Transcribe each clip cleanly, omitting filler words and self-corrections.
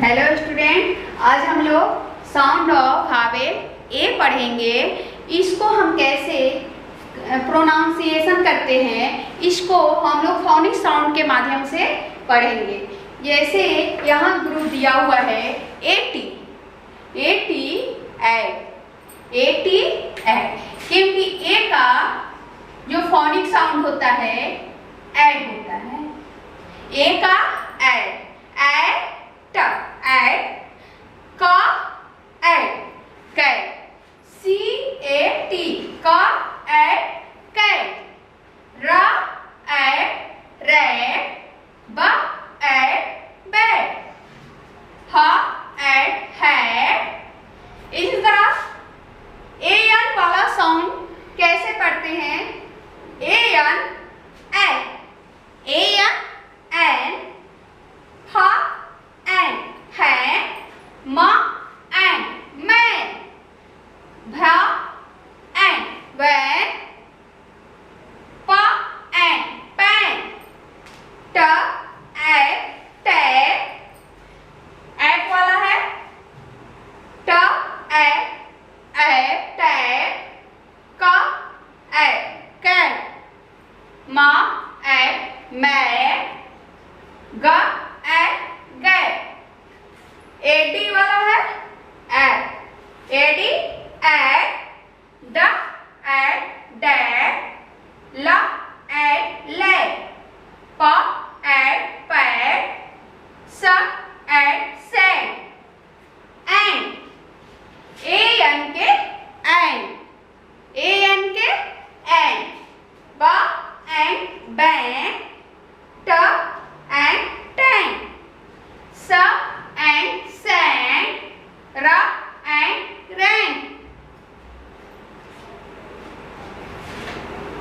Hello student, आज हम लोग साउंड ऑफ वावेल ए पढ़ेंगे। इसको हम कैसे प्रोनाउंसिएशन करते हैं, इसको हम लोग फोनिक साउंड के माध्यम से पढ़ेंगे। जैसे यहाँ ग्रुप दिया हुआ है A T, A T at, A T at, क्योंकि ए का जो फोनिक साउंड होता है एड होता है। ए का एड, एड एड, का एड, कैट, सी ए टी, का एड कैट, र एड रैट, ब एड बैट, ह एड हैट। इसी तरह ए एन वाला साउंड कैसे पढ़ते हैं? A N an, A N an, ह एन है, म एन मैन, भ एन वैन, प एन पैन, ट एन टैट। एट वाला है ट एन एट टैट, क एन कैट, म एन मैट, ग एन गैट। एडी वाला है एड, एडी एड, ड एड डैड, ल एड लैड, प एड पैड, स ad sad. An, A N के एन, ए एन के एन, ब एन बैन, ट एन टैन, स एंड सैंड, र and ran.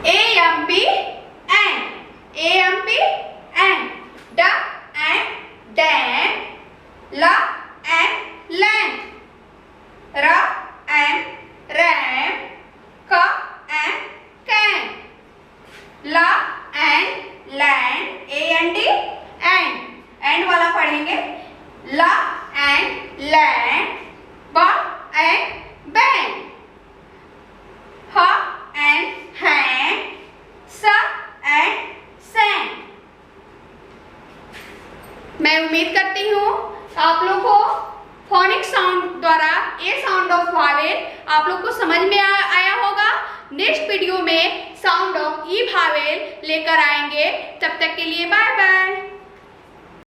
A M P N, A M P N, ड एंड डैन, ल एंड लैंड, र एंड रैम, क एंड कैन, ल and land, A N D and. And वाला पढ़ेंगे ला एंड लैंड, ब एंड बैन, ह एंड हैंड, स एंड सैंड। मैं उम्मीद करती हूँ आप लोग को फोनिक साउंड द्वारा ए साउंड ऑफ वावेल आप लोग को समझ में आया होगा। नेक्स्ट वीडियो में साउंड ऑफ ई वावेल लेकर आएंगे। तब तक के लिए बाय बाय।